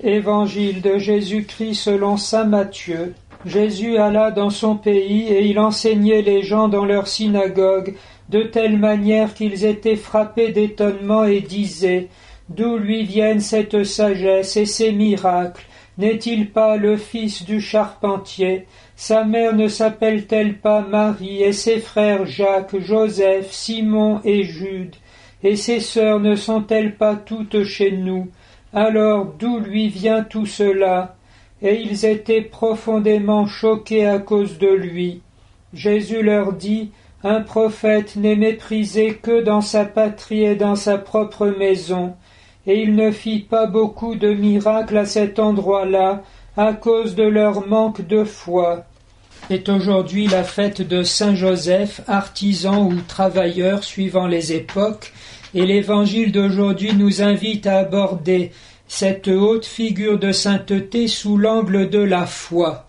Évangile de Jésus-Christ selon saint Matthieu. Jésus alla dans son pays et il enseignait les gens dans leur synagogue, de telle manière qu'ils étaient frappés d'étonnement et disaient « D'où lui viennent cette sagesse et ces miracles? N'est-il pas le fils du charpentier? Sa mère ne s'appelle-t-elle pas Marie et ses frères Jacques, Joseph, Simon et Jude? Et ses sœurs ne sont-elles pas toutes chez nous? Alors d'où lui vient tout cela ?» Et ils étaient profondément choqués à cause de lui. Jésus leur dit « Un prophète n'est méprisé que dans sa patrie et dans sa propre maison. » Et il ne fit pas beaucoup de miracles à cet endroit-là, à cause de leur manque de foi. C'est aujourd'hui la fête de Saint Joseph, artisan ou travailleur suivant les époques, et l'Évangile d'aujourd'hui nous invite à aborder cette haute figure de sainteté sous l'angle de la foi.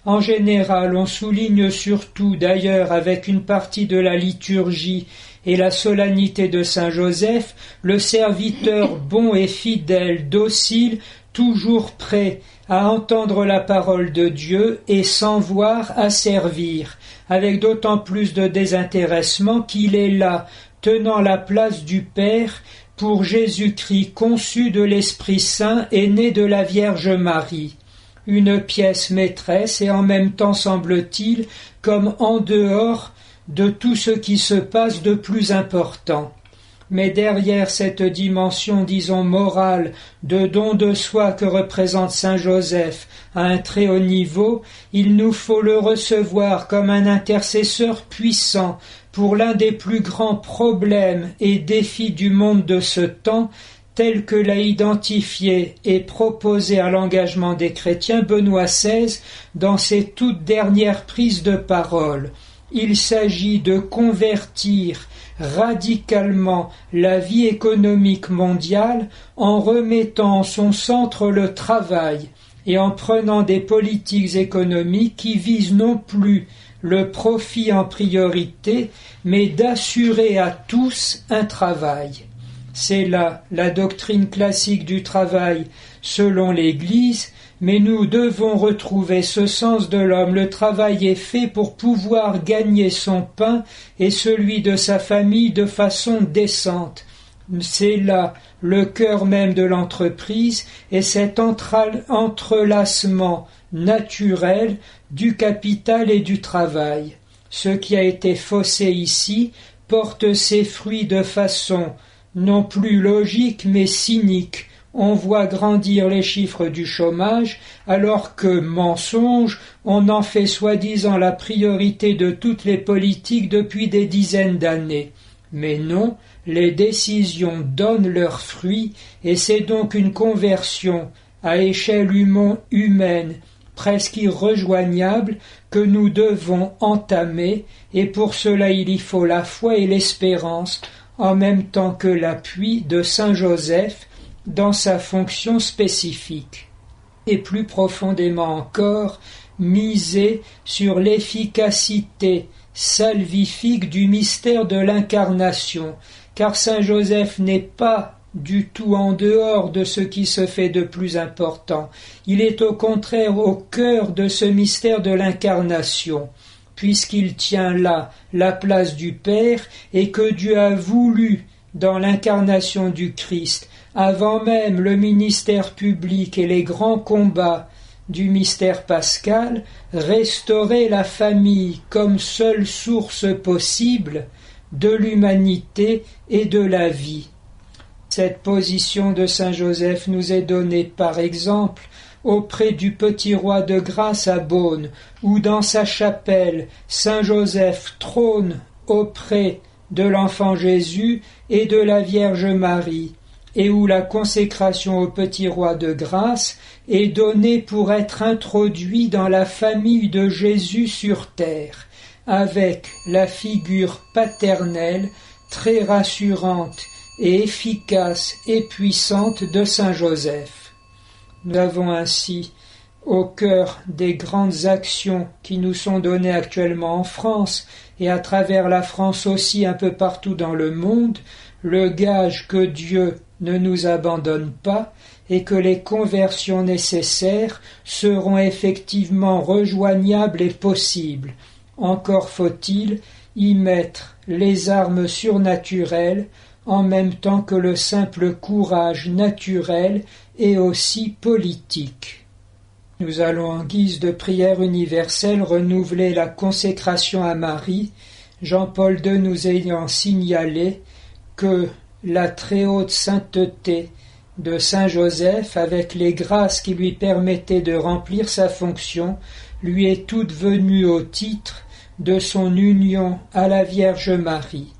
En général, on souligne surtout, d'ailleurs avec une partie de la liturgie et la solennité de Saint Joseph, le serviteur bon et fidèle, docile, toujours prêt à entendre la parole de Dieu et sans voir à servir, avec d'autant plus de désintéressement qu'il est là, tenant la place du Père, pour Jésus-Christ conçu de l'Esprit Saint et né de la Vierge Marie. Une pièce maîtresse et en même temps, semble-t-il, comme en dehors de tout ce qui se passe de plus important. Mais derrière cette dimension, disons, morale, de don de soi que représente saint Joseph à un très haut niveau, il nous faut le recevoir comme un intercesseur puissant pour l'un des plus grands problèmes et défis du monde de ce temps, tel que l'a identifié et proposé à l'engagement des chrétiens Benoît XVI dans ses toutes dernières prises de parole. Il s'agit de convertir radicalement la vie économique mondiale en remettant en son centre le travail et en prenant des politiques économiques qui visent non plus le profit en priorité, mais d'assurer à tous un travail. C'est là la doctrine classique du travail selon l'Église, mais nous devons retrouver ce sens de l'homme. Le travail est fait pour pouvoir gagner son pain et celui de sa famille de façon décente. C'est là le cœur même de l'entreprise et cet entrelacement naturel du capital et du travail. Ce qui a été faussé ici porte ses fruits de façon non plus logique mais cynique. On voit grandir les chiffres du chômage, alors que, mensonge, on en fait soi-disant la priorité de toutes les politiques depuis des dizaines d'années. Mais non, les décisions donnent leurs fruits, et c'est donc une conversion à échelle humaine, presque irrejoignable, que nous devons entamer, et pour cela il y faut la foi et l'espérance, en même temps que l'appui de saint Joseph, dans sa fonction spécifique, et plus profondément encore, miser sur l'efficacité salvifique du mystère de l'incarnation, car saint Joseph n'est pas du tout en dehors de ce qui se fait de plus important. Il est au contraire au cœur de ce mystère de l'incarnation, puisqu'il tient là la place du Père et que Dieu a voulu, dans l'incarnation du Christ, avant même le ministère public et les grands combats du mystère pascal, restaurer la famille comme seule source possible de l'humanité et de la vie. Cette position de saint Joseph nous est donnée par exemple auprès du petit roi de grâce à Beaune, où dans sa chapelle saint Joseph trône auprès de l'enfant Jésus et de la Vierge Marie, et où la consécration au petit roi de grâce est donnée pour être introduit dans la famille de Jésus sur terre, avec la figure paternelle très rassurante et efficace et puissante de saint Joseph. Nous avons ainsi, au cœur des grandes actions qui nous sont données actuellement en France, et à travers la France aussi un peu partout dans le monde, le gage que Dieu ne nous abandonne pas et que les conversions nécessaires seront effectivement rejoignables et possibles. Encore faut-il y mettre les armes surnaturelles en même temps que le simple courage naturel et aussi politique. Nous allons en guise de prière universelle renouveler la consécration à Marie, Jean-Paul II nous ayant signalé que la très haute sainteté de saint Joseph, avec les grâces qui lui permettaient de remplir sa fonction, lui est toute venue au titre de son union à la Vierge Marie.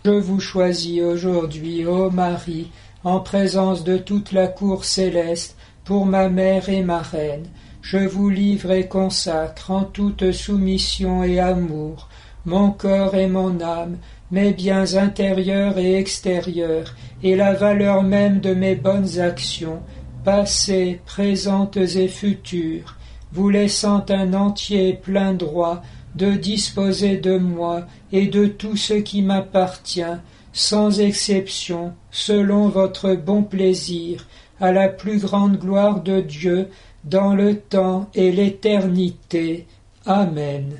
Je vous choisis aujourd'hui, ô Marie, en présence de toute la cour céleste, pour ma mère et ma reine. Je vous livre et consacre en toute soumission et amour mon corps et mon âme, mes biens intérieurs et extérieurs, et la valeur même de mes bonnes actions, passées, présentes et futures, vous laissant un entier et plein droit de disposer de moi et de tout ce qui m'appartient, sans exception, selon votre bon plaisir, à la plus grande gloire de Dieu, dans le temps et l'éternité. Amen.